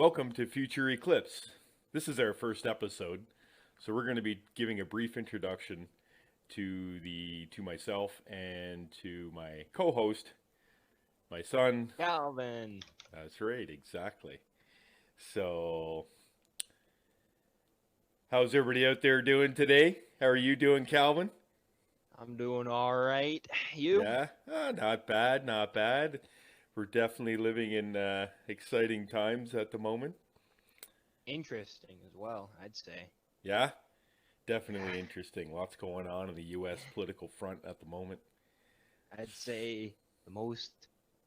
Welcome to Future Eclipse. This is our first episode, so we're going to be giving a brief introduction to myself and to my co-host, my son. Calvin. That's right, exactly. So, how's everybody out there doing today? How are you doing, Calvin? I'm doing all right. You? Yeah, not bad, not bad. We're definitely living in exciting times at the moment. Interesting as well, I'd say. Yeah, definitely Yeah, interesting. Lots going on in the U.S. political front at the moment. I'd say the most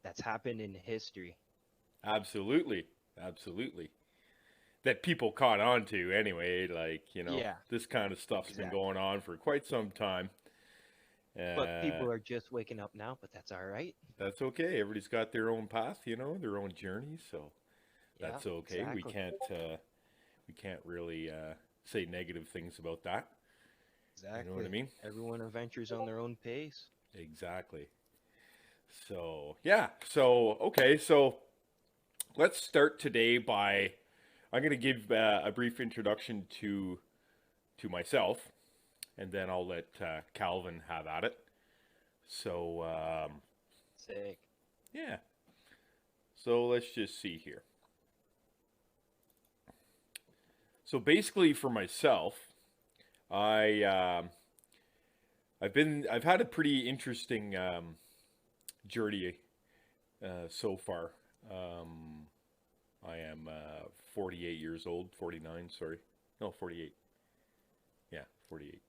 that's happened in history. Absolutely, absolutely. That people caught on to anyway. Yeah, This kind of stuff's been exactly. going on for quite some time. But Uh, people are just waking up now, but that's all right. that's okay. Everybody's got their own path, their own journey. So Yeah, that's okay. We exactly. can't really say negative things about that. You know what I Exactly. mean? Everyone adventures on their own pace. Exactly. So yeah. So okay. So let's start today by I'm going to give a brief introduction to myself, and then I'll let Calvin have at it. So Sick. yeah. So let's just see here. So basically, for myself, I I've had a pretty interesting journey so far. Um, I am 48 years old, 49. Sorry, no, 48. Yeah, 48.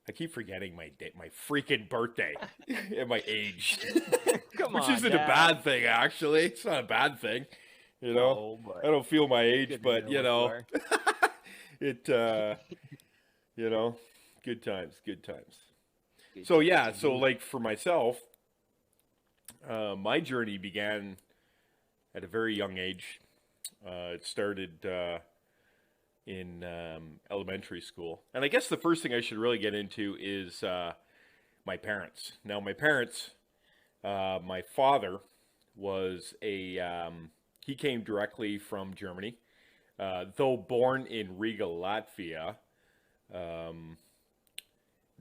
I keep forgetting my freaking birthday and my age, Come which on, isn't a Dad. bad thing actually. It's not a bad thing, you know. No, I but don't feel my it's age, good to but know what you are. it you know, good times, good times. Good So times yeah, so indeed. like for myself, my journey began at a very young age. It started in elementary school, and I guess the first thing I should really get into is my parents. Now, my parents, my father was a he came directly from Germany, though born in Riga, Latvia. Um,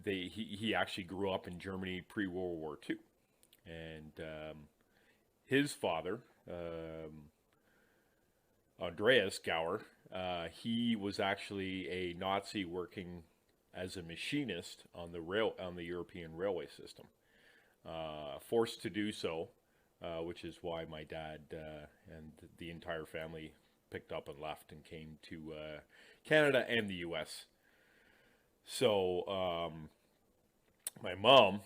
he actually grew up in Germany pre World War II, and his father, Andreas Gower, he was actually a Nazi working as a machinist on the European railway system. Forced to do so, which is why my dad and the entire family picked up and left and came to Canada and the U.S. So my mom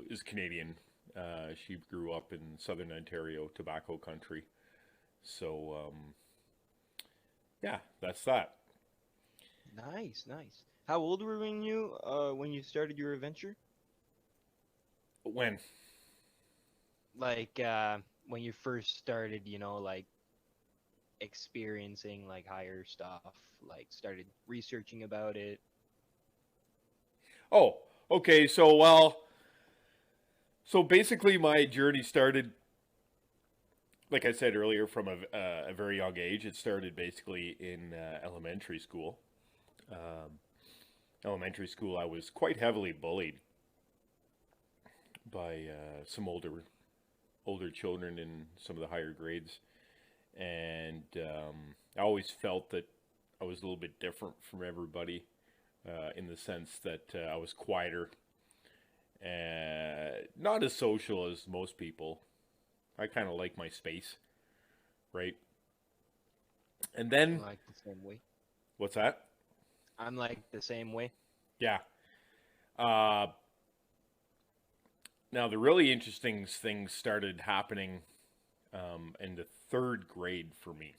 is Canadian. She grew up in southern Ontario, tobacco country. So yeah, that's that. Nice, nice. How old were when you started your adventure? When Like when you first started, like experiencing like higher stuff, like started researching about it. oh, okay, so basically my journey started, like I said earlier, from a very young age. It started basically in elementary school. Um, Elementary school, I was quite heavily bullied by some older children in some of the higher grades, and I always felt that I was a little bit different from everybody in the sense that I was quieter and not as social as most people. I kind of like my space, right? And I'm then like the same way. what's that? I'm like the same way. Yeah. Uh, Now the really interesting things started happening in the third grade for me.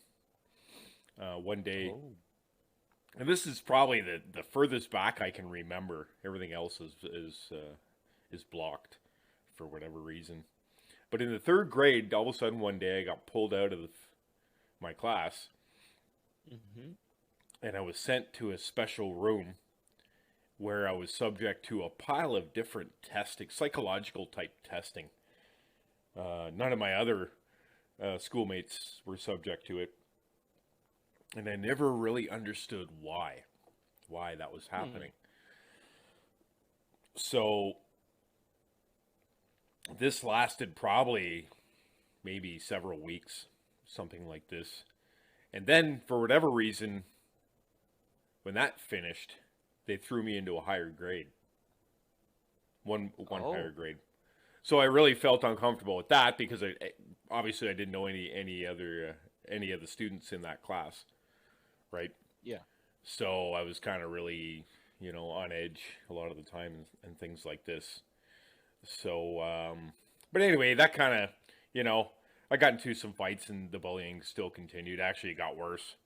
One day, Oh, and this is probably the furthest back I can remember. Everything else is blocked for whatever reason. But in the third grade, all of a sudden one day I got pulled out of my class, mm-hmm. and I was sent to a special room where I was subject to a pile of different testing, psychological type testing. None of my other schoolmates were subject to it. and I never really understood why that was Hmm. happening. So this lasted probably maybe several weeks, something like this. And then for whatever reason, when that finished, they threw me into a higher grade, one higher Oh, grade. So I really felt uncomfortable with that because obviously I didn't know any of the students in that class, right? yeah. So I was kind of really, on edge a lot of the time and things like this. So, but anyway, that kind of, you know, I got into some fights and the bullying still continued. Actually, it got worse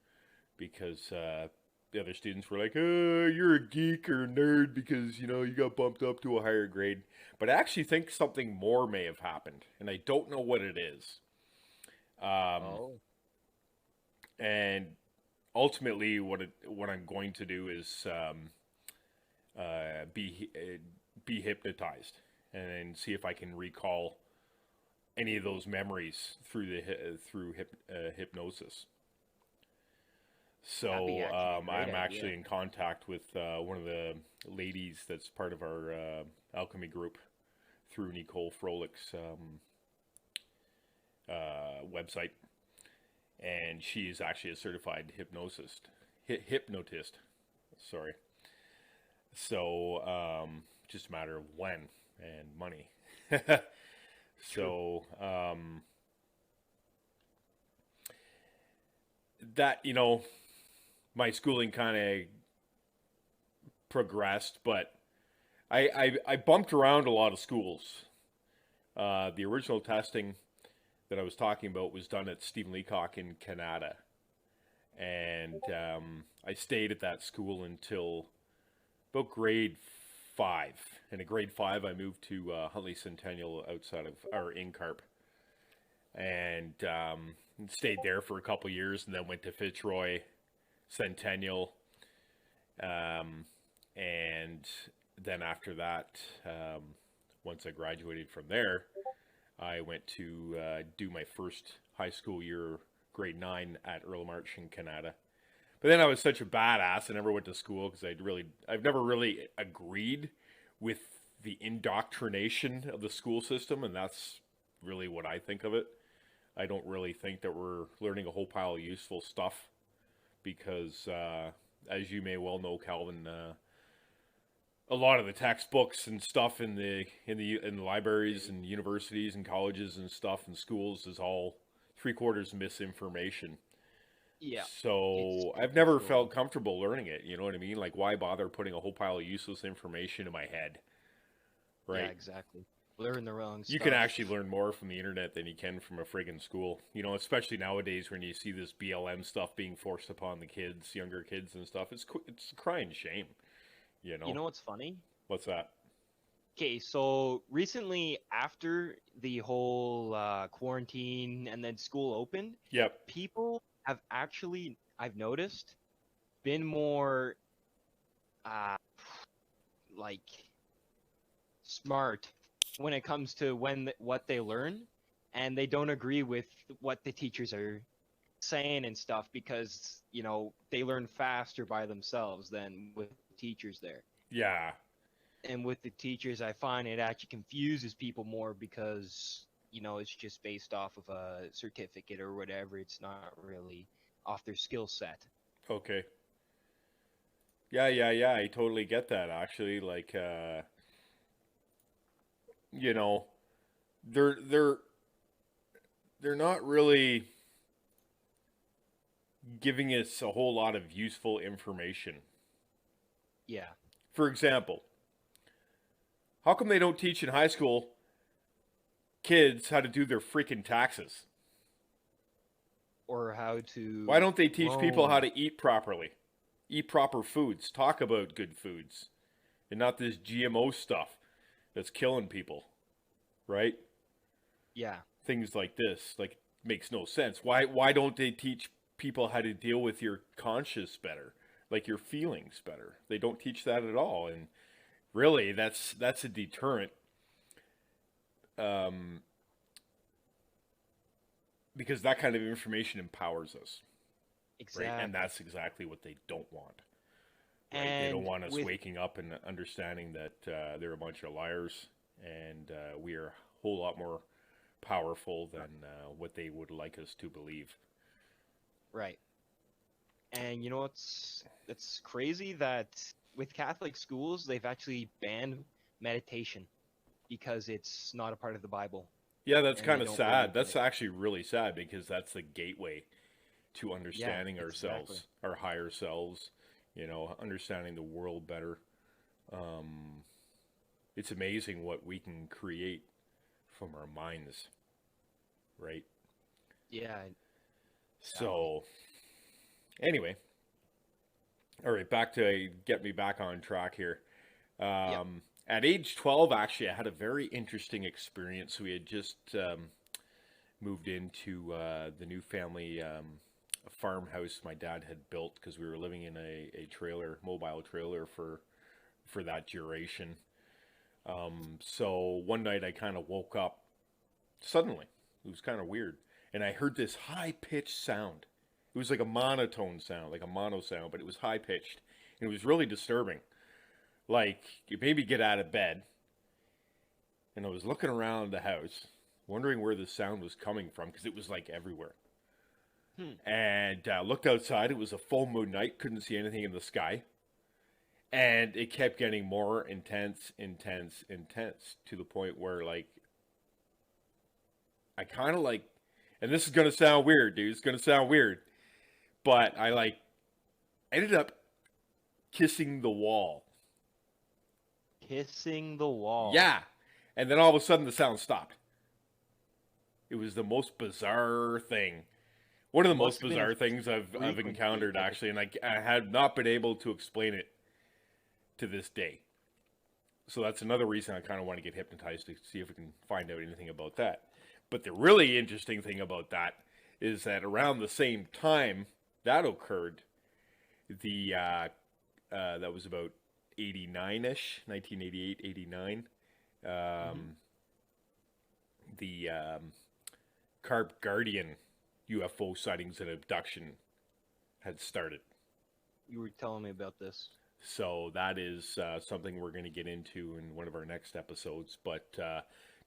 because the other students were like, you're a geek or a nerd because, you got bumped up to a higher grade. But I actually think something more may have happened, and I don't know what it is. Um, Oh, and ultimately, what I'm going to do is be hypnotized and see if I can recall any of those memories through hypnosis. that'd be So actually a great I'm idea. actually in contact with one of the ladies that's part of our alchemy group through Nicole Froelic's website, and she is actually a certified hypnotist. Sorry. So just a matter of when and money. True. So that my schooling kind of progressed, but I bumped around a lot of schools. The original testing that I was talking about was done at Stephen Leacock in Canada, and I stayed at that school until about grade five. And at grade five, I moved to Huntley Centennial outside of or in Carp, and stayed there for a couple years, and then went to Fitzroy Centennial, um, and then after that, once I graduated from there, I went to do my first high school year, grade nine, at Earl March in Canada. But then I was such a badass. I never went to school because I've never really agreed with the indoctrination of the school system, and that's really what I think of it. I don't really think that we're learning a whole pile of useful stuff because, as you may well know, Calvin, a lot of the textbooks and stuff in the libraries and universities and colleges and stuff and schools is all three quarters misinformation. Yeah, it's So been I've never controlled. felt comfortable learning it. You know what I mean? Like, why bother putting a whole pile of useless information in my head, Yeah, right? exactly. Learn the wrong You can stuff. actually learn more from the internet than you can from a friggin' school. Especially nowadays when you see this BLM stuff being forced upon the kids, younger kids and stuff. It's a crying shame. You You know know what's funny? what's that? Okay, so recently, after the whole quarantine and then school opened, Yep. people have actually, I've noticed, been more uh, like smart when it comes to what they learn, and they don't agree with what the teachers are saying and stuff because they learn faster by themselves than with teachers there. Yeah. And with the teachers, I find it actually confuses people more because it's just based off of a certificate or whatever. It's not really off their skill set. Okay. Yeah, yeah, yeah. I totally get that. Actually, like, you know, they're they're they're not really giving us a whole lot of useful information. Yeah, For example, how come they don't teach in high school kids how to do their freaking taxes? or how Why to don't they teach people how loan. to eat properly? Eat proper foods, talk about good foods, and not this GMO stuff that's killing people, right? Yeah, Things like this, like, makes no sense. Why don't they teach people how to deal with your conscience better, like your feelings better? They don't teach that at all, and really, that's a deterrent, um, because that kind of information empowers us. right? And Exactly. that's exactly what they don't want, right? They don't And want us with waking up and understanding that they're a bunch of liars, and we are a whole lot more powerful than what they would like us to believe. right. And you know it's crazy that with Catholic schools they've actually banned meditation because it's not a part of the Bible Yeah, that's and they kind of don't sad. believe in That's it. actually really sad because that's the gateway to Yeah, understanding exactly. ourselves, our higher selves, understanding the world better. Um, it's amazing what we can create from our minds, right? Yeah, exactly. So, anyway, all right, back to get me back on track here. Yep. At age 12, actually, I had a very interesting experience. We had just moved into the new family farmhouse my dad had built because we were living in a trailer, mobile trailer for that duration. So one night I kind of woke up suddenly. It was kind of weird, and I heard this high pitched sound. It was like a monotone sound, like a mono sound, but it was high pitched, and it was really disturbing. Like it made me get out of bed, and I was looking around the house, wondering where the sound was coming from because it was like everywhere. Hmm. And looked outside. It was a full moon night. Couldn't see anything in the sky. And it kept getting more intense, intense, intense to the point where, like, I kind of like, and this is going to sound weird, dude. It's going to sound weird. But I, like, ended up kissing the wall. Kissing the wall. Yeah. And then all of a sudden the sound stopped. It was the most bizarre thing. One of the most Must have been a bizarre things I've frequency encountered, type of actually. And I had not been able to explain it to this day. So that's another reason I kind of want to get hypnotized to see if we can find out anything about that. But the really interesting thing about that is that around the same time that occurred, the that was about 89-ish, 1988, 89. hmm The Carp Guardian UFO sightings and abduction had started. You were telling me about this. So that is something we're going to get into in one of our next episodes. But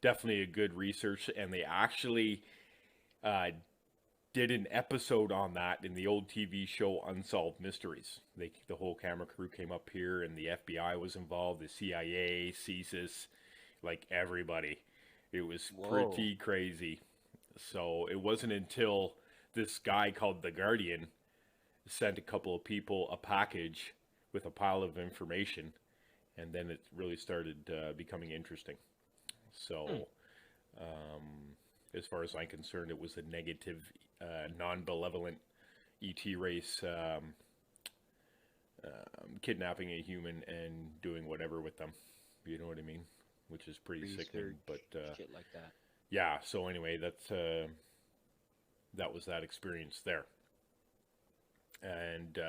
definitely a good research, and they actually uh, did an episode on that in the old TV show Unsolved Mysteries. The whole camera crew came up here, and the FBI was involved, the CIA, CSIS, like everybody. It was Whoa. pretty crazy. So it wasn't until this guy called the Guardian sent a couple of people a package with a pile of information, and then it really started becoming interesting. Hmm. So, as far as I'm concerned, it was a negative, non-malevolent ET race kidnapping a human and doing whatever with them. You know what I mean? Which is pretty sickening. Research But shit like that. yeah. So anyway, that was that experience there, and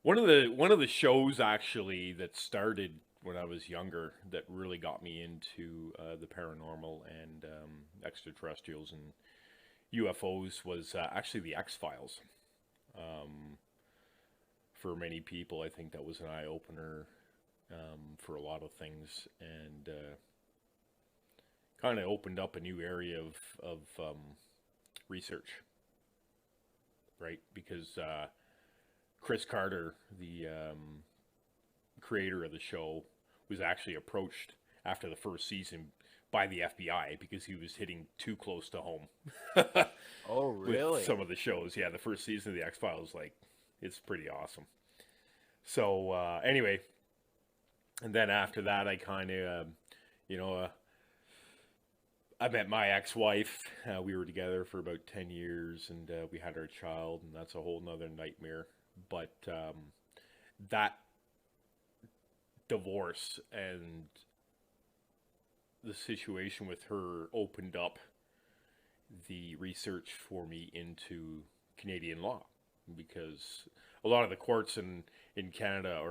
one of the shows actually that started when I was younger that really got me into the paranormal and extraterrestrials and UFOs was actually the X Files. Um, for many people, I think that was an eye opener for a lot of things, and kind of opened up a new area of research, right? Because Chris Carter, the creator of the show, was actually approached after the first season by the FBI because he was hitting too close to home Oh, with really? some of the shows. Yeah, the first season of the X Files, like, it's pretty awesome. So anyway, and then after that, I kind of, you know, I met my ex-wife. We were together for about 10 years, and we had our child, and that's a whole nother nightmare. But that divorce and the situation with her opened up the research for me into Canadian law because a lot of the courts in Canada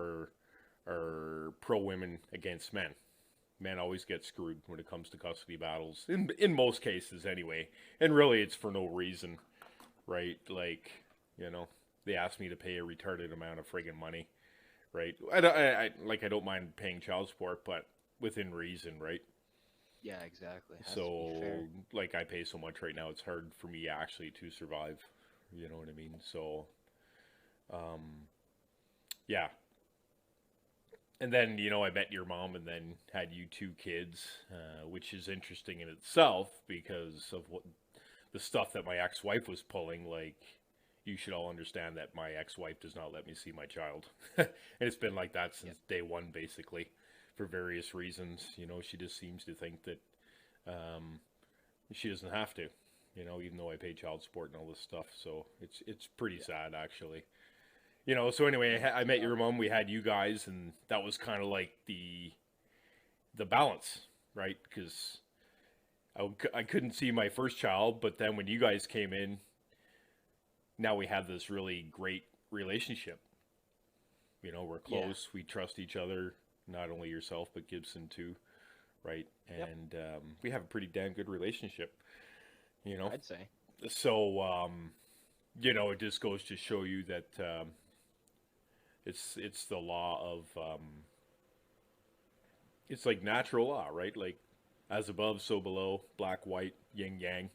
are pro women against men. Men always get screwed when it comes to custody battles in most cases anyway. And really it's for no reason, right? Like You know, they asked me to pay a retarded amount of friggin' money, right? I don't mind paying child support, but within reason, right? Yeah, exactly. Has to be So, fair. like, I pay so much right now, it's hard for me actually to survive. You know what I mean? So, um, yeah. And then, I met your mom and then had you two kids, which is interesting in itself because of what the stuff that my ex-wife was pulling. Like, you should all understand that my ex-wife does not let me see my child. And it's been like that Yep. since day one, basically, for various reasons. She just seems to think that um, she doesn't have to, even though I pay child support and all this stuff. So it's pretty Yeah. sad, actually. So anyway, Yeah. I met your mom. We had you guys, and that was kind of like the balance, right? Because I couldn't see my first child, but then when you guys came in, now we have this really great relationship. We're Yeah. close. We trust each other. Not only yourself, but Gibson too, right? Yep. And we have a pretty damn good relationship. You know, I'd say. so it just goes to show you that it's the law of it's like natural law, right? Like as above, so below, black, white, yin yang.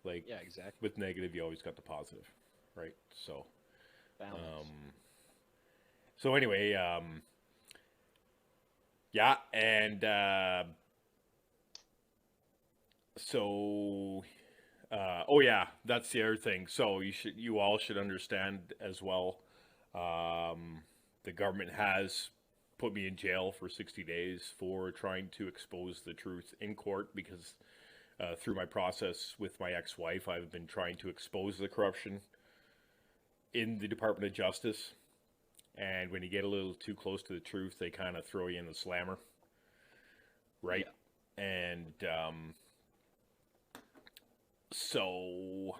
Like Yeah, exactly. with negative, you always got the positive, right? So, Balance. um, so anyway, yeah, and so, oh yeah, that's the other thing. So you all should understand as well. Um, the government has put me in jail for 60 days for trying to expose the truth in court because through my process with my ex-wife, I've been trying to expose the corruption in the Department of Justice. And when you get a little too close to the truth, they kind of throw you in the slammer, right? Yeah. And so,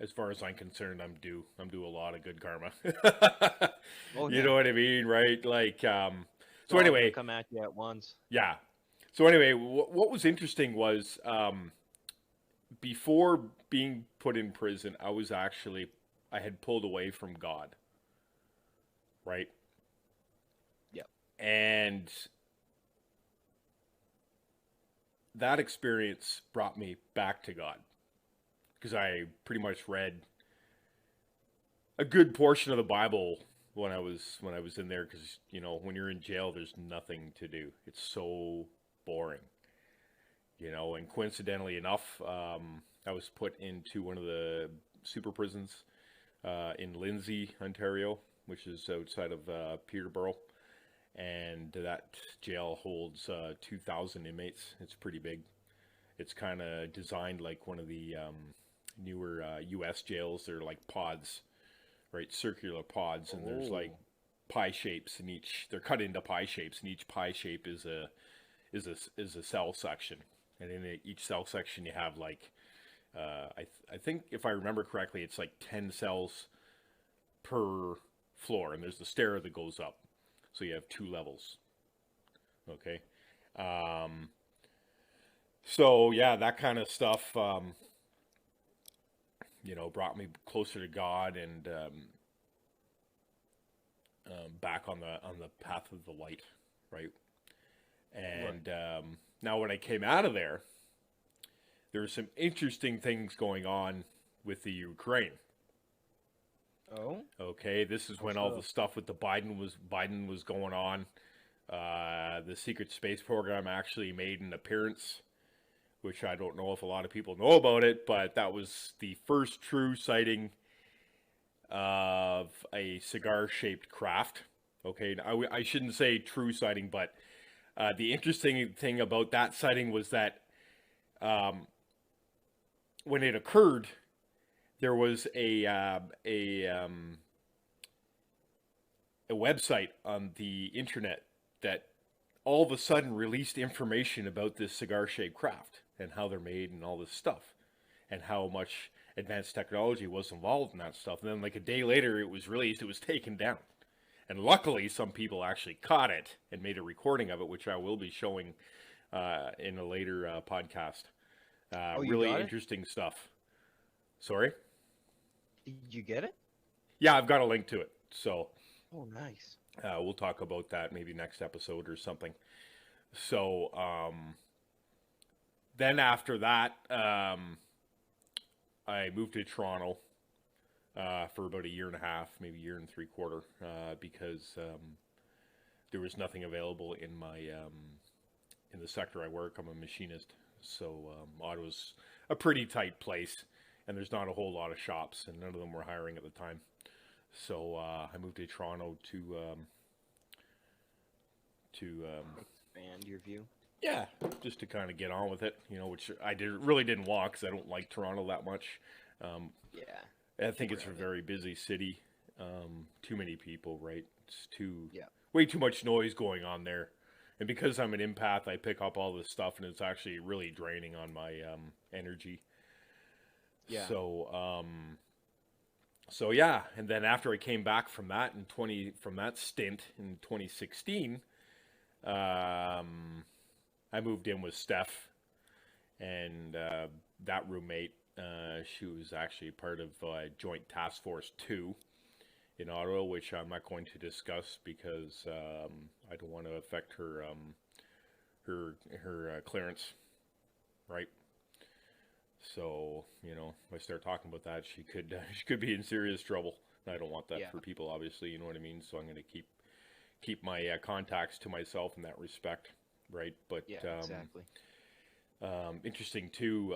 as far as I'm concerned, I'm due a lot of good karma. Oh You yeah. know what I mean, right? Like, It's so all gonna anyway, come at you at once. yeah. So anyway, what was interesting was before being put in prison, I had pulled away from God, right? Yep. And that experience brought me back to God because I pretty much read a good portion of the Bible when I was in there because when you're in jail, there's nothing to do. It's so boring, And coincidentally enough, I was put into one of the super prisons in Lindsay, Ontario, which is outside of Peterborough, and that jail holds 2,000 inmates. It's pretty big. It's kind of designed like one of the newer U.S. jails. They're like pods, right? Circular pods, and there's like Oh. pie shapes in each. They're cut into pie shapes, and each pie shape is a cell section. And in each cell section, you have like I think if I remember correctly, it's like 10 cells per floor, and there's the stair that goes up, so you have two levels. Okay. Um, so yeah, that kind of stuff, brought me closer to God and back on the path of the light, right? Right. And now when I came out of there were some interesting things going on with the Ukraine. Oh. Okay, this is How when all the so? stuff with the Biden was going on. The secret space program actually made an appearance, which I don't know if a lot of people know about it, but that was the first true sighting of a cigar-shaped craft. Okay, I shouldn't say true sighting, but the interesting thing about that sighting was that um, when it occurred, there was a website on the internet that all of a sudden released information about this cigar-shaped craft and how they're made and all this stuff and how much advanced technology was involved in that stuff. And then like a day later it was released, it was taken down. And luckily some people actually caught it and made a recording of it, which I will be showing in a later podcast. Oh, you Really got it? interesting stuff. Sorry? Did you get it? Yeah, I've got a link to it. So Oh, nice. we'll talk about that maybe next episode or something. So then after that, I moved to Toronto for about a year and a half, maybe a year and 3/4, because there was nothing available in my in the sector I work. I'm a machinist, so Ottawa's a pretty tight place, and there's not a whole lot of shops, and none of them were hiring at the time. So I moved to Toronto to Expand your view. yeah, just to kind of get on with it, which I really didn't want because I don't like Toronto that much. Um, Yeah. I think it's a Right. very busy city. Too many people, right? It's Yeah. way too much noise going on there. And because I'm an empath, I pick up all this stuff, and it's actually really draining on my energy. Yeah. So yeah, and then after I came back from from that stint in 2016, I moved in with Steph, and that roommate. She was actually part of Joint Task Force 2 in Ottawa, which I'm not going to discuss because I don't want to affect her clearance, right? So if I start talking about that, she could she could be in serious trouble. And I don't want that Yeah. for people, obviously. You know what I mean? So I'm going to keep my contacts to myself in that respect, right? But Yeah. Exactly. interesting too.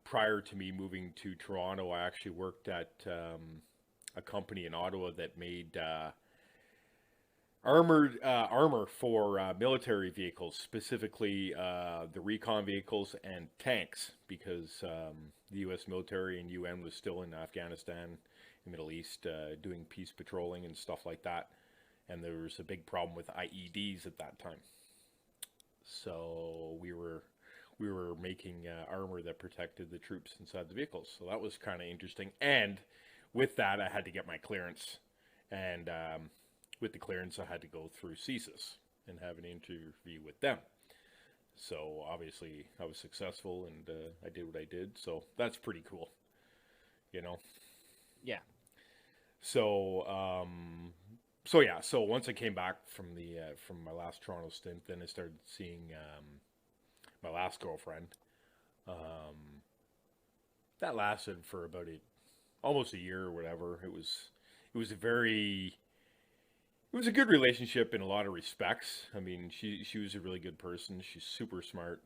Prior to me moving to Toronto, I actually worked at a company in Ottawa that made armor for military vehicles, specifically the recon vehicles and tanks, because the U.S. military and UN was still in Afghanistan, the Middle East, doing peace patrolling and stuff like that. And there was a big problem with IEDs at that time. So we were making armor that protected the troops inside the vehicles. So that was kind of interesting. And with that, I had to get my clearance, and with the clearance, I had to go through CSIS and have an interview with them. So obviously, I was successful, and I did what I did. So that's pretty cool, you know. Yeah. So so yeah. So once I came back from my last Toronto stint, then I started seeing my last girlfriend. Um, that lasted for about almost a year or whatever. It was a very it was a good relationship in a lot of respects. I mean, she was a really good person. She's super smart,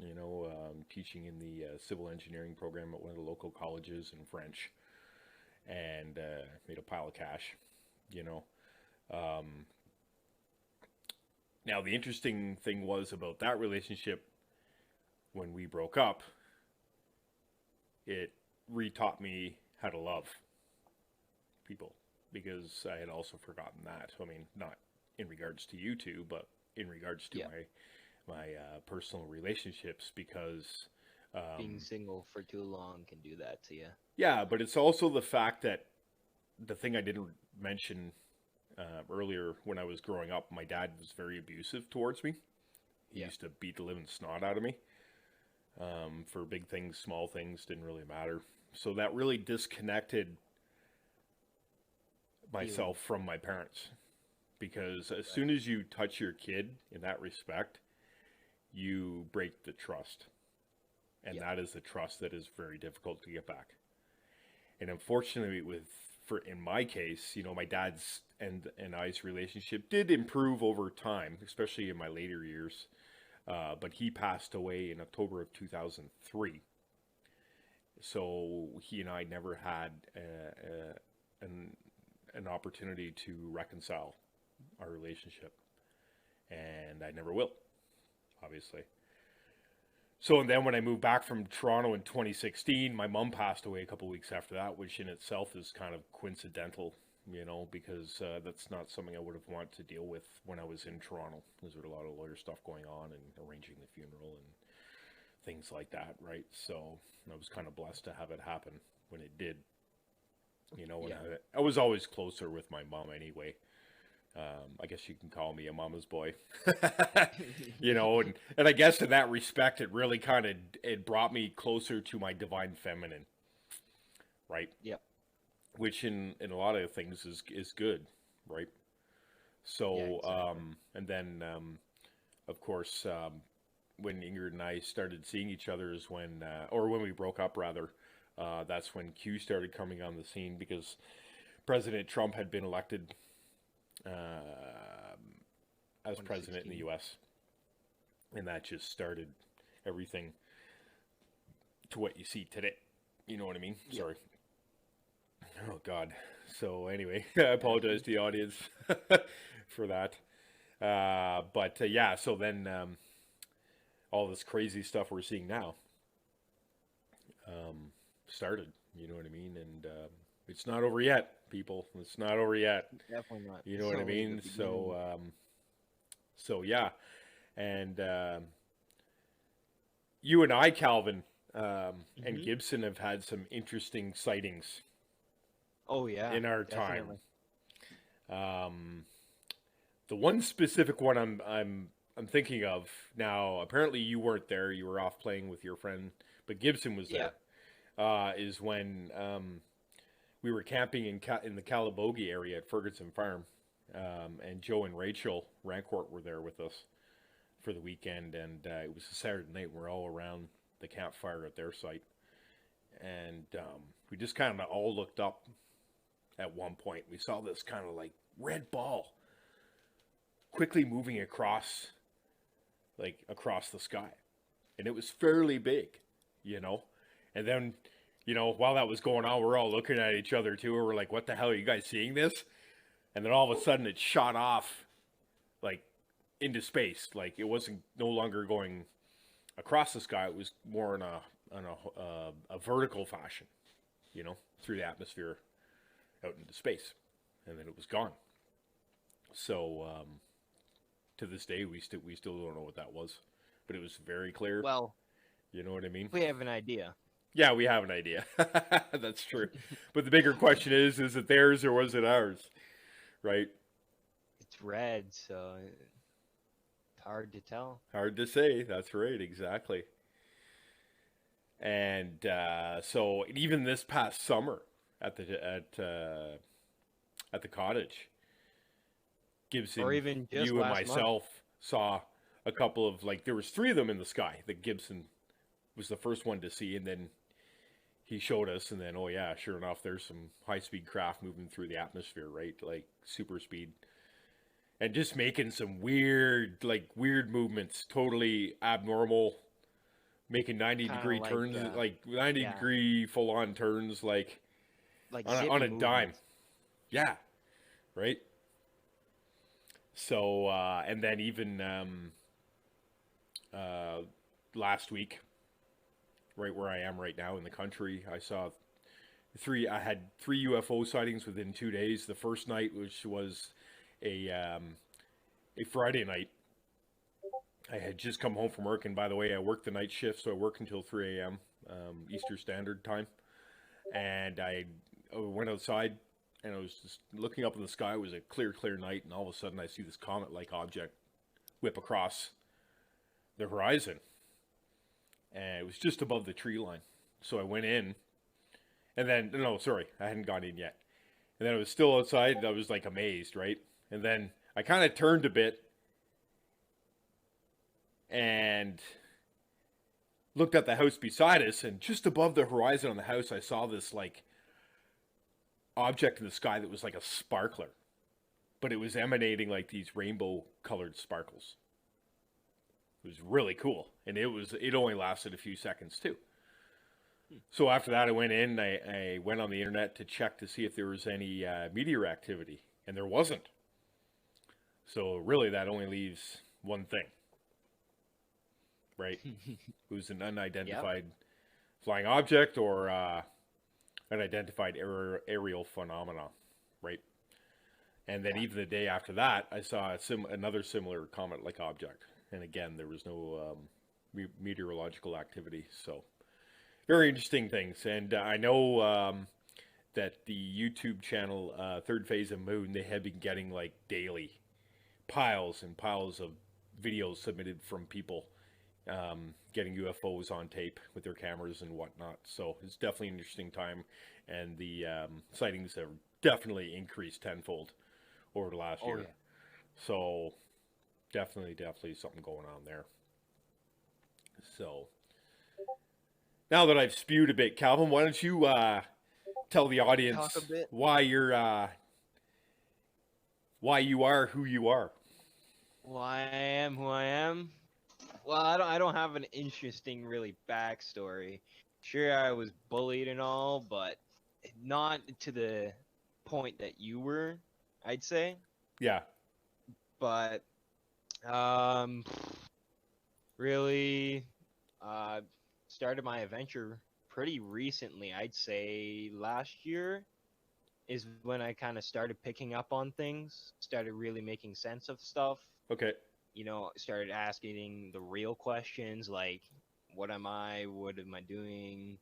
teaching in the civil engineering program at one of the local colleges in French, and made a pile of cash, you know. Um, Now, the interesting thing was about that relationship when we broke up, it re-taught me how to love people because I had also forgotten that. I mean, not in regards to you two, but in regards to Yeah. my personal relationships because Being single for too long can do that to you. yeah, but it's also the fact that the thing I didn't mention earlier when I was growing up, my dad was very abusive towards me. He Yeah. used to beat the living snot out of me for big things, small things, didn't really matter. So that really disconnected myself from my parents because as soon as you touch your kid in that respect, you break the trust. And Yeah. that is the trust that is very difficult to get back. And unfortunately, in my case, my dad's and I's relationship did improve over time, especially in my later years. But he passed away in October of 2003. So he and I never had an opportunity to reconcile our relationship, and I never will, obviously. So, and then when I moved back from Toronto in 2016, my mom passed away a couple weeks after that, which in itself is kind of coincidental, because that's not something I would have wanted to deal with when I was in Toronto. There's a lot of lawyer stuff going on and arranging the funeral and things like that, right? So I was kind of blessed to have it happen when it did. And I was always closer with my mom anyway. I guess you can call me a mama's boy, and I guess in that respect, it really it brought me closer to my divine feminine, right? Yep. which in a lot of things is good, right? Yeah, So, exactly. and then, of course, when Ingrid and I started seeing each other is when, or when we broke up rather, that's when Q started coming on the scene because President Trump had been elected as president in the 2016. U.S., and that just started everything to what you see today. You know what I mean? Yep. Sorry. Oh God. So anyway, I apologize to the audience for that. But yeah, so then all this crazy stuff we're seeing now started. You know what I mean? And it's not over yet, people. It's not over yet. Definitely not. You know It's what I only the mean? beginning. So yeah, and you and I, Calvin, and Hmm. Gibson have had some interesting sightings Oh yeah, in our time. definitely. Um, the one specific one I'm thinking of now. Apparently, you weren't there. You were off playing with your friend, but Gibson was Yeah. there. Is when we were camping in the Calabogie area at Ferguson Farm, and Joe and Rachel Rancourt were there with us for the weekend, and it was a Saturday night. We're all around the campfire at their site, and we just kind of all looked up at one point. We saw this kind of like red ball quickly moving across, like across the sky, and it was fairly big, you know. And then, while that was going on, we're all looking at each other too. We're like, "What the hell are you guys seeing this?" And then all of a sudden, it shot off like into space. Like it wasn't no longer going across the sky. It was more in a vertical fashion, through the atmosphere out into space, and then it was gone. So to this day, we still don't know what that was, but it was very clear. Well, You know what I mean? we have an idea. Yeah, we have an idea. That's true. But the bigger question is it theirs or was it ours? Right? It's red, so it's hard to tell. Hard to say. That's right. Exactly. And so even this past summer at the cottage, Or Gibson, even just you and last month. myself saw a couple of like there was three of them in the sky that Gibson was the first one to see, and then he showed us, and then oh yeah, sure enough, there's some high speed craft moving through the atmosphere, right? Like super speed, and just making some weird movements, totally abnormal, making 90 Kind of degree like, turns, like 90 yeah, degree full on turns, like like on zippy a dime. movements. Yeah, right. So and then even uh, last week, right where I am right now in the country, I had three UFO sightings within 2 days. The first night, which was a a Friday night, I had just come home from work, and by the way, I worked the night shift, so I work until 3 a.m. Eastern Standard Time. And I went outside, and I was just looking up in the sky. It was a clear night, and all of a sudden, I see this comet-like object whip across the horizon, and it was just above the tree line. So I went in, and then no, sorry, I hadn't gone in yet. And then I was still outside. I was like amazed, right? And then I kind of turned a bit and looked at the house beside us, and just above the horizon on the house, I saw this like object in the sky that was like a sparkler, but it was emanating like these rainbow colored sparkles. It was really cool, and it only lasted a few seconds too. Hmm. So after that, I went in. I went on the internet to check to see if there was any meteor activity, and there wasn't. So really, that only leaves one thing, right? It was an Yep. unidentified flying object or unidentified aerial phenomena, right? And then Yeah. even the day after that, I saw another similar comet-like object, and again, there was no meteorological activity. So very interesting things, and I know that the YouTube channel Third Phase of Moon, they have been getting like daily piles and piles of videos submitted from people getting UFOs on tape with their cameras and whatnot. So it's definitely an interesting time, and the sightings have definitely increased tenfold over the last Oh year. yeah. So definitely something going on there. So now that I've spewed a bit, Calvin, why don't you tell the Talk a audience bit. why you are who you are? Why I am who I am? Well, I don't have an interesting really backstory. Sure, I was bullied and all, but not to the point that you were, I'd say. Yeah. But um, really, uh, started my adventure pretty recently. I'd say last year is when I kind of started picking up on things, started really making sense of stuff. Okay. Started asking the real questions like, what am I? What am I doing?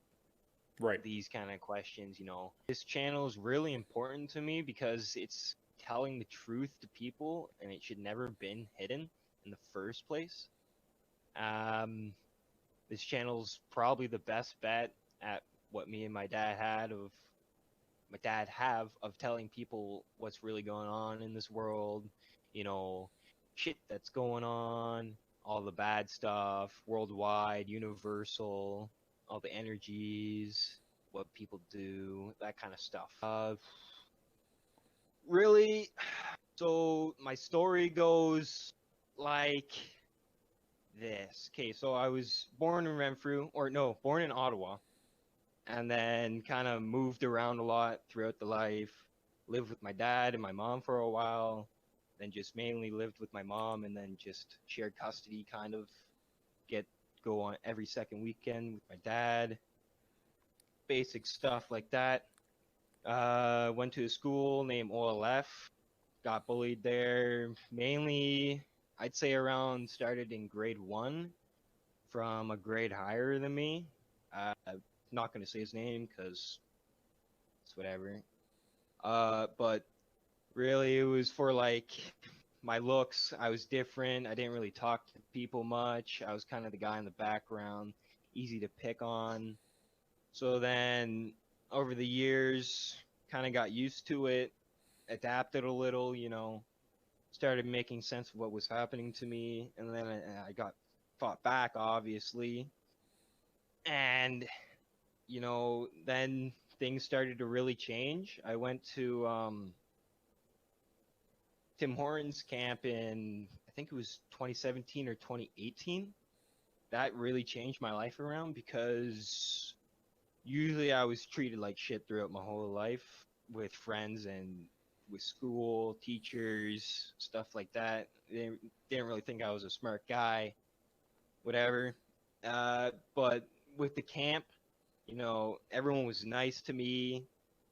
Right. These kind of questions. This channel is really important to me because it's telling the truth to people and it should never been hidden in the first place. Um, this channel's probably the best bet at what me and my dad have of telling people what's really going on in this world, you know, shit that's going on, all the bad stuff, worldwide, universal, all the energies, what people do, that kind of stuff. Really, so my story goes like this. Okay, so I was born in Renfrew, or no, born in Ottawa, and then kind of moved around a lot throughout the life. Lived with my dad and my mom for a while, then just mainly lived with my mom, and then just shared custody, kind of get go on every second weekend with my dad. Basic stuff like that. Went to a school named OLF. Got bullied there. Mainly, I'd say around started in grade 1 from a grade higher than me. Not gonna say his name because it's whatever. But really, it was for like my looks. I was different. I didn't really talk to people much. I was kind of the guy in the background, easy to pick on. So then, over the years, kind of got used to it, adapted a little, started making sense of what was happening to me, and then I got fought back, obviously. And then things started to really change. I went to Tim Hortons camp in, I think it was 2017 or 2018. That really changed my life around because usually I was treated like shit throughout my whole life with friends and with school, teachers, stuff like that. They didn't really think I was a smart guy, whatever. But with the camp, everyone was nice to me,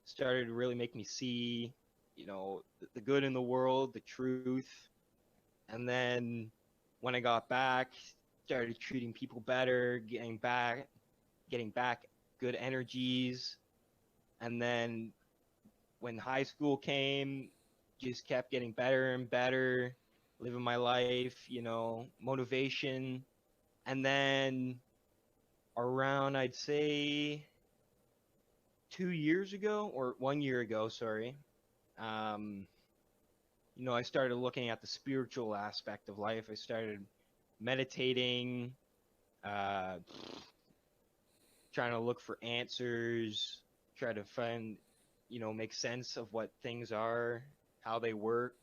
started to really make me see, the good in the world, the truth. And then when I got back, started treating people better, getting back good energies. And then when high school came, just kept getting better and better, living my life, motivation. And then around, I'd say 2 years ago, or 1 year ago, sorry, um, I started looking at the spiritual aspect of life. I started meditating, uh, trying to look for answers, try to find, make sense of what things are, how they work,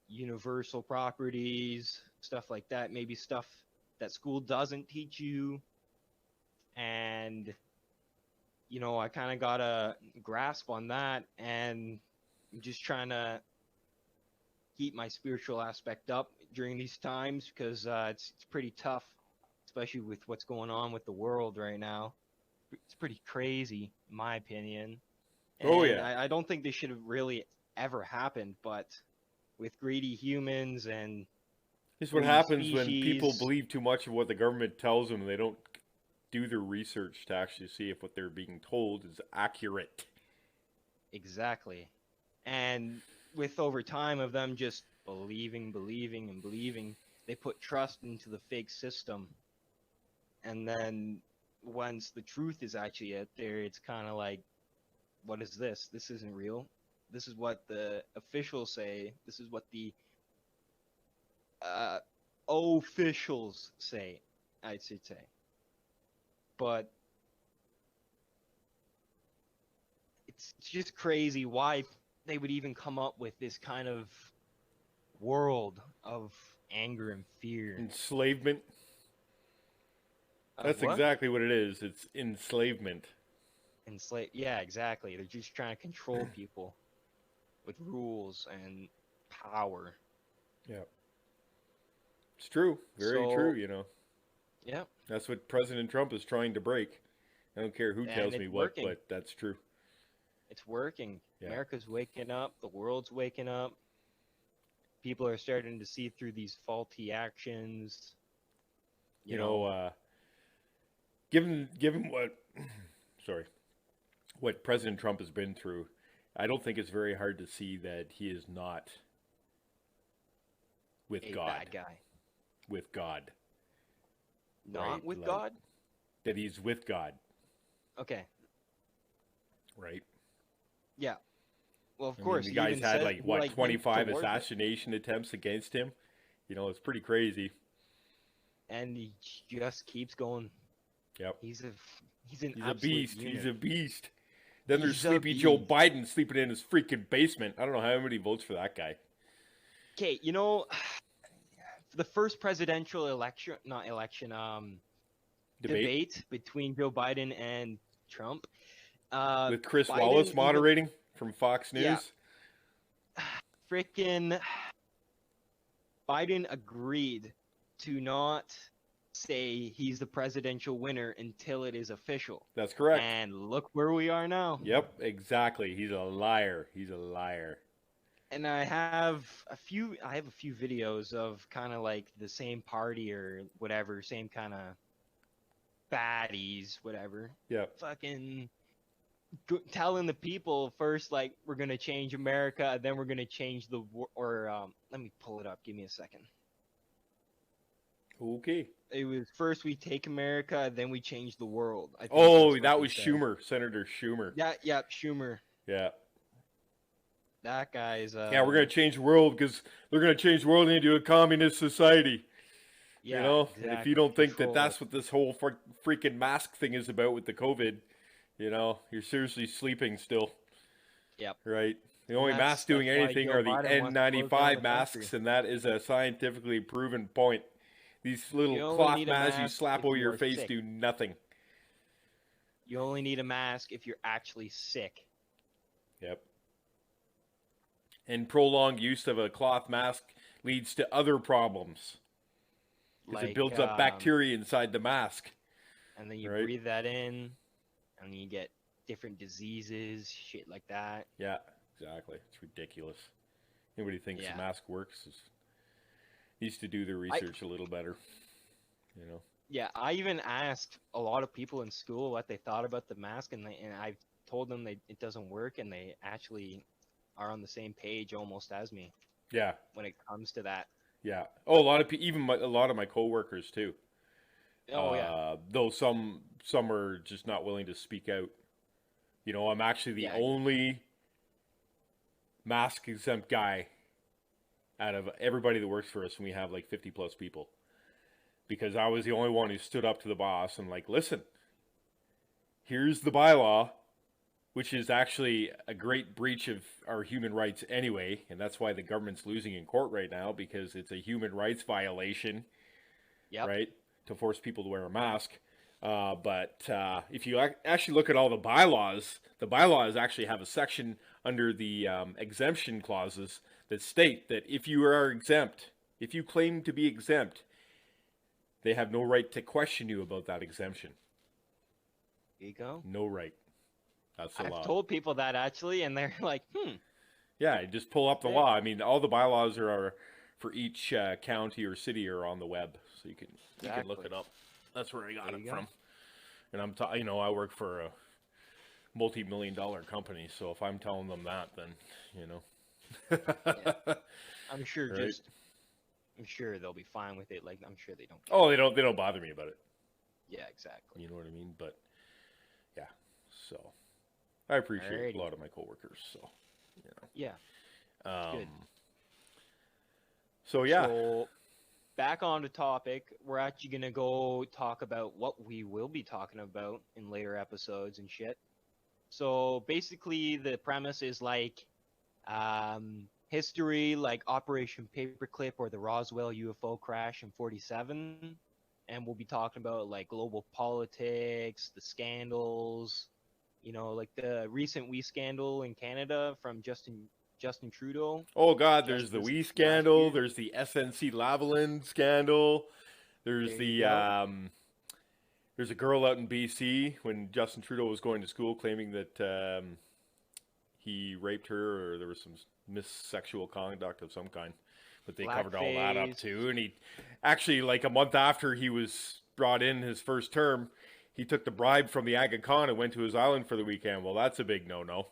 universal properties, stuff like that. Maybe stuff that school doesn't teach you. And, I kind of got a grasp on that, and I'm just trying to keep my spiritual aspect up during these times because it's pretty tough, especially with what's going on with the world right now. It's pretty crazy, in my opinion. Oh And yeah. I don't think this should have really ever happened, but with greedy humans and This is what greedy happens when people species, believe too much of what the government tells them and they don't do their research to actually see if what they're being told is accurate. exactly. And with over time of them just believing, believing, and believing, they put trust into the fake system. And then once the truth is actually out there, it's kind of like, what is this? This isn't real. This is what the officials say. This is what the uh, officials say, I should say. But it's just crazy why they would even come up with this kind of world of anger and fear. Enslavement. Of That's what? exactly what it is. It's enslavement. Yeah, exactly. They're just trying to control people with rules and power. Yeah. It's true. Very true, So, you know. yeah, That's what President Trump is trying to break. I don't care who and tells it's me what, working. but that's true. It's working. Yeah. America's waking up. The world's waking up. People are starting to see through these faulty actions. You know, given what sorry, what President Trump has been through, I don't think it's very hard to see that he is not with a God. bad guy. With God. Not Right, with like- God? That he's with God, Okay. right? Yeah. Well, of I course. mean, the he guy's even had says like he, what hints 25 towards it. assassination attempts against him. You know, it's pretty crazy. And he just keeps going. Yep. He's an He's absolute a beast. unit. He's a beast. Then there's He's a sleepy Joe beast. Biden sleeping in his freaking basement. I don't know how many votes for that guy. Okay, the first presidential election, not election, debate between Joe Biden and Trump. With Chris Biden Wallace even- moderating from Fox News. Yeah. Frickin' Biden agreed to not say he's the presidential winner until it is official. That's correct. And look where we are now. Yep, exactly. He's a liar. He's a liar. And I have a few videos of kind of like the same party or whatever, same kind of baddies, whatever. Yep. Fucking telling the people first, like, we're gonna change America, then we're gonna change let me pull it up. Give me a second. Okay. It was first we take America, then we change the world. I think Oh, that's what that they was said. Schumer, Senator Schumer. Yeah, Schumer. Yeah. That guy's. Yeah, we're gonna change the world because they're gonna change the world into a communist society. Yeah, you know, and if you don't think that control that's what this whole freaking mask thing is about with the COVID, you know, you're seriously sleeping still. Yep. Right. The only that's- masks doing that's why anything Joe are the Biden wants to close down N95 the masks, country. and that is a scientifically proven point. These little You only cloth need a masks you mask slap if over you your are face sick. do nothing. You only need a mask if you're actually sick. Yep. And prolonged use of a cloth mask leads to other problems because it builds up bacteria inside the mask. And then you right? breathe that in, and you get different diseases, shit like that. Yeah, exactly. It's ridiculous. Anybody thinks Yeah. the mask works needs to do their research a little better. You know. Yeah, I even asked a lot of people in school what they thought about the mask, and I told them it doesn't work, and they actually are on the same page almost as me Yeah. when it comes to that. Yeah. Oh, a lot of even a lot of my coworkers too. Oh yeah. Though some are just not willing to speak out. You know, I'm actually the Yeah. only mask exempt guy out of everybody that works for us, and we have like 50 plus people. Because I was the only one who stood up to the boss and like, listen, here's the bylaw, which is actually a great breach of our human rights anyway, and that's why the government's losing in court right now, because it's a human rights violation, Yep. right, to force people to wear a mask. But if you actually look at all the bylaws actually have a section under the exemption clauses that state that if you are exempt, if you claim to be exempt, they have no right to question you about that exemption. There you go. No right. That's the law. I've told people that actually, and they're like, Yeah, just pull up the law. I mean, all the bylaws are for each county or city are on the web, so you can look it up. That's where I got There it you from. And I work for a multi-million-dollar company, so if I'm telling them that, then Yeah. I'm sure Right. I'm sure they'll be fine with it. Like, I'm sure they don't care. Oh, they don't bother me about it. Yeah, exactly. You know what I mean? But yeah, so I appreciate a Alrighty. lot of my coworkers. So you Yeah, know, it's good. so yeah, So back on the topic, we're actually gonna go talk about what we will be talking about in later episodes and shit. So basically, the premise is like history, like Operation Paperclip or the Roswell UFO crash in '47, and we'll be talking about like global politics, the scandals, like the recent we scandal in Canada from Justin Trudeau oh God, just there's the this Wee last scandal. year. There's the SNC Lavalin scandal. There's There you the go. there's a girl out in BC when Justin Trudeau was going to school claiming that he raped her or there was some sexual conduct of some kind. But they covered all that up Blackface. too. And he actually, like a month after he was brought in his first term, he took the bribe from the Aga Khan and went to his island for the weekend. Well, that's a big no-no,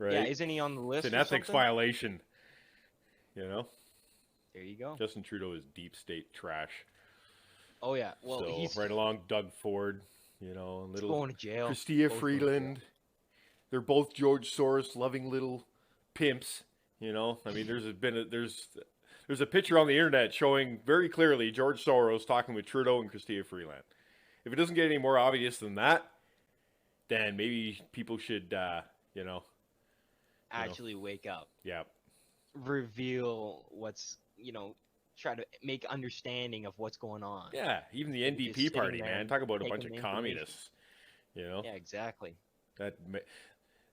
Yeah, right? isn't he on the It's an list or ethics something? violation, you know? There you go. Justin Trudeau is deep state trash. Oh yeah. Well, So right along Doug Ford, you know, he's little going to jail. Christia Both going to jail. Freeland. They're both George Soros loving little pimps. You know, I mean, there's a picture on the internet showing very clearly George Soros talking with Trudeau and Christia Freeland. If it doesn't get any more obvious than that, then maybe people should, you know, Actually wake up. yeah, Reveal what's, try to make understanding of what's going on. yeah. Even the You're just NDP sitting party, there man, and talk about a bunch taking of the information. communists. You know, Yeah, exactly. that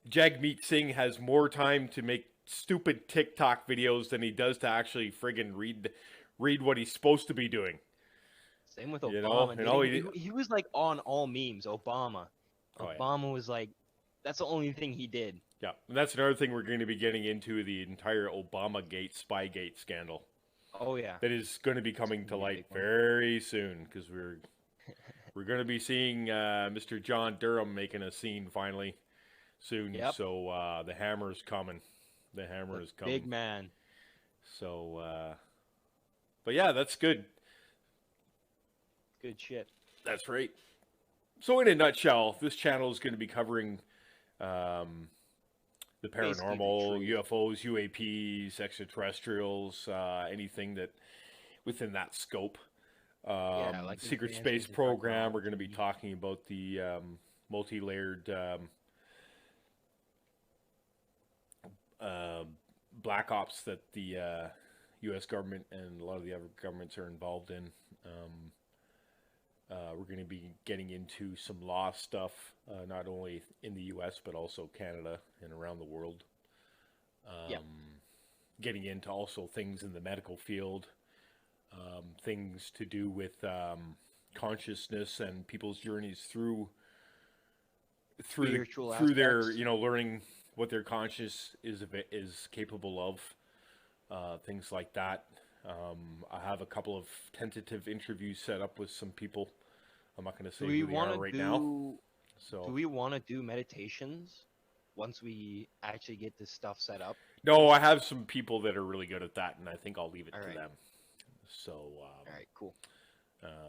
Jagmeet Singh has more time to make stupid TikTok videos than he does to actually friggin' read what he's supposed to be doing. Same with You know, Obama. and all He was like on all memes. Obama. oh yeah, Obama was like, that's the only thing he did. yeah, and that's another thing we're going to be getting into the entire Obama Gate, Spygate scandal Oh yeah. that is going to be coming It's to gonna be a light big one. very soon because we're going to be seeing Mr. John Durham making a scene finally soon. Yep. So the hammer's coming. The hammer The is coming. big man. So, but yeah, that's good. Good shit. That's right. So, in a nutshell, this channel is going to be covering the Basically the paranormal, truth. UFOs, UAPs, extraterrestrials, anything that within that scope. Like Secret advancements Space in Program. We're going to be technology. talking about the multi-layered uh, black ops that the U.S. government and a lot of the other governments are involved in. We're going to be getting into some law stuff, not only in the U.S. but also Canada and around the world. Yep. Getting into also things in the medical field, things to do with consciousness and people's journeys through Spiritual through their aspects. learning what their conscious is capable of, things like that. I have a couple of tentative interviews set up with some people. I'm not going to say Do we who they are want to right now. do? So Do we want to do meditations once we actually get this stuff set up? no, I have some people that are really good at that, and I think I'll leave it All to right. them. So All right. Cool.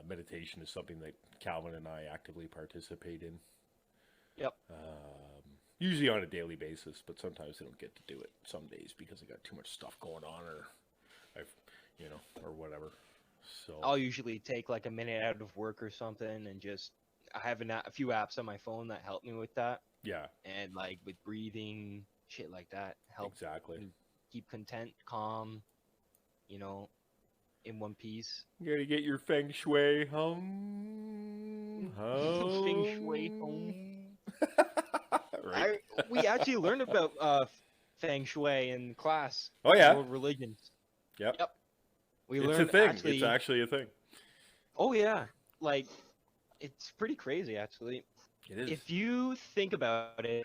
meditation is something that Calvin and I actively participate in. Yep. Usually on a daily basis, but sometimes I don't get to do it some days because I got too much stuff going on, or I've, or whatever. So I'll usually take like a minute out of work or something and just I have a few apps on my phone that help me with that yeah, and like with breathing shit like that help exactly. me keep content, calm, in one piece. You gotta get your feng shui hum. Feng shui home. Right. We actually learned about feng shui in class. Oh yeah. World religions. Yep. Yep. We It's a learned thing. actually. It's actually a thing. Oh yeah, like it's pretty crazy actually. It is. If you think about it,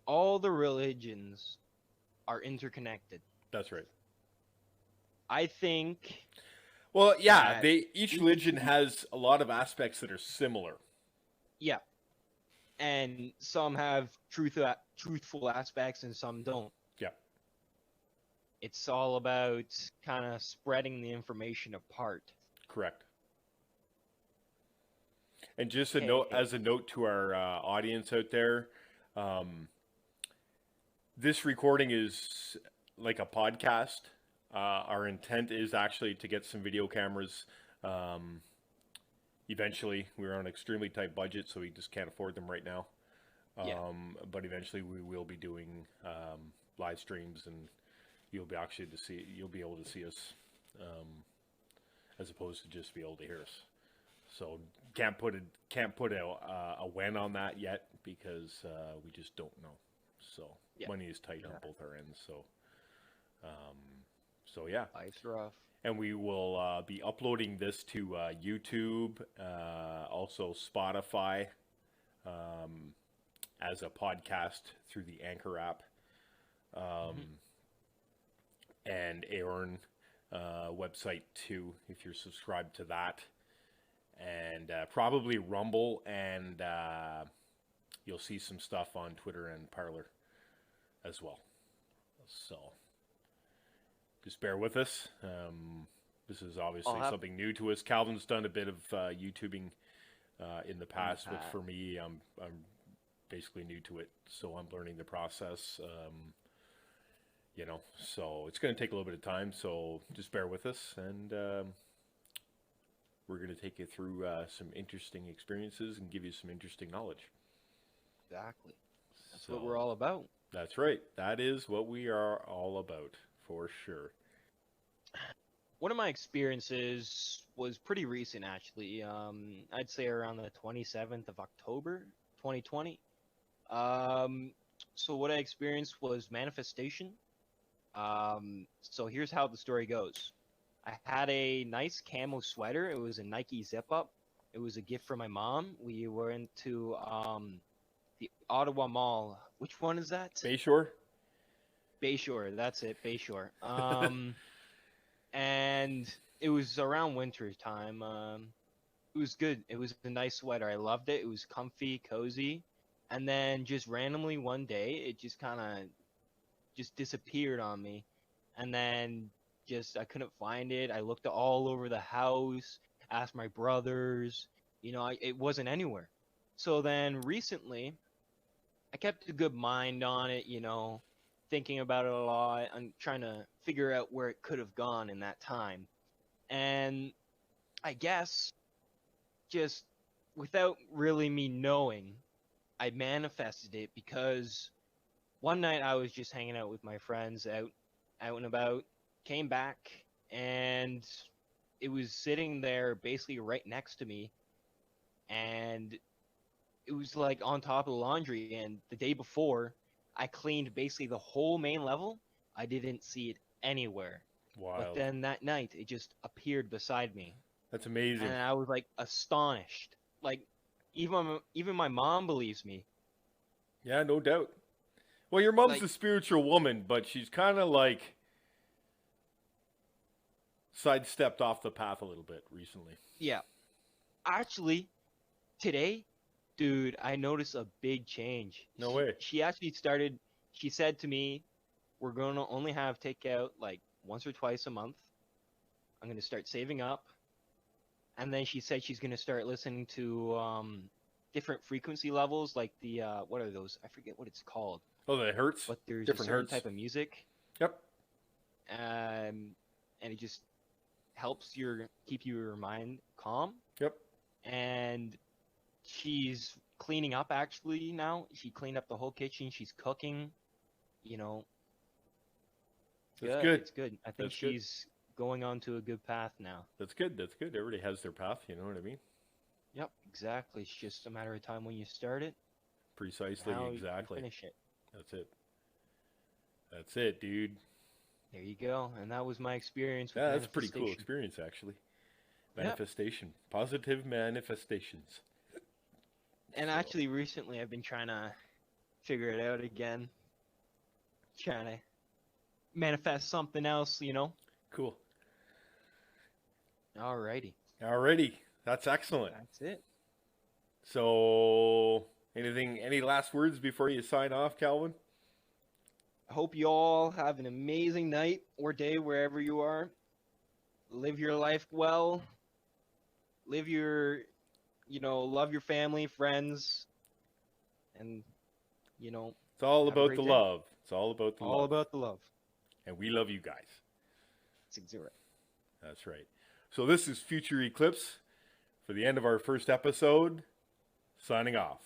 all the religions are interconnected. That's right. I think Well, yeah, that each religion has a lot of aspects that are similar. yeah, and some have truthful aspects and some don't. Yeah. It's all about kind of spreading the information apart. Correct. And just Okay. as a note to our audience out there, um, this recording is like a podcast. Our intent is actually to get some video cameras. Um, Eventually, we're on an extremely tight budget, so we just can't afford them right now. Yeah. But eventually, we will be doing live streams, and you'll be able to see us, um, as opposed to just be able to hear us. So can't put a when on that yet because we just don't know. So Yeah. money is tight on Yeah. both our ends. Um, so yeah, Life's rough. and we will be uploading this to YouTube, also Spotify, um, as a podcast through the Anchor app, Hmm. and Aorn website too, if you're subscribed to that, and probably Rumble, and you'll see some stuff on Twitter and Parler as well. So just bear with us. This is I'll obviously have something new to us. Calvin's done a bit of YouTubing in the in the past, but past. for me, I'm basically new to it, so I'm learning the process. So it's going to take a little bit of time. So just bear with us, and we're going to take you through some interesting experiences and give you some interesting knowledge. Exactly. That's what we're So all about. that's right. That is what we are all about, for sure. One of my experiences was pretty recent, actually. I'd say around the 27th of October, 2020. Um, so what I experienced was manifestation. So here's how the story goes. I had a nice camo sweater. It was a Nike zip up. It was a gift from my mom. We were into the Ottawa Mall. Which one is that? Bayshore? Bayshore. That's it, Bayshore. And it was around winter time. It was good. It was a nice sweater. I loved it. It was comfy, cozy. And then just randomly one day, it just kind of just disappeared on me. And then just I couldn't find it. I looked all over the house, asked my brothers. It wasn't anywhere. So then recently, I kept a good mind on it. Thinking about it a lot. I'm trying to figure out where it could have gone in that time. And I guess just without really me knowing, I manifested it because one night I was just hanging out with my friends out and about, came back, and it was sitting there basically right next to me, and it was like on top of the laundry. And the day before, I cleaned basically the whole main level. I didn't see it anywhere. But Wild. then that night, it just appeared beside me, That's and amazing. I was like astonished. Like even my mom believes me. Yeah, no doubt. Well, your mom's Like a spiritual woman, but she's kind of like sidestepped off the path a little bit recently. yeah, actually today, dude, I noticed a big change. No She way. she actually started. She said to me, "We're gonna only have takeout like once or twice a month. I'm gonna start saving up." And then she said she's gonna start listening to different frequency levels, like the what are those? I forget what it's called, Oh, that hurts. but there's a Different certain hurts. type of music, Yep. and it just helps keep your mind calm. Yep. And she's cleaning up actually now. She cleaned up the whole kitchen. She's cooking. You know, it's That's good. good. It's good. I think That's good. she's going on to a good path now. That's good. That's good. Everybody has their path. You know what I mean? Yep, exactly. It's just a matter of time when you start it and Precisely. how you Exactly. finish it. That's it. That's it, dude. There you go. And that was my experience with Yeah, that's a pretty cool manifestation. experience, actually. Yep. Manifestation. Positive manifestations. And So, actually, recently I've been trying to figure it out again, trying to manifest something else. cool. Alrighty. Alrighty. That's excellent. That's it. So, any last words before you sign off, Calvin? I hope you all have an amazing night or day wherever you are. Live your life well. Live your love your family, friends, and you know, It's all have a about great the day. love. It's all about the All love. about the love. And we love you guys. It's exactly right. That's right. So this is Future Eclipse for the end of our first episode. Signing off.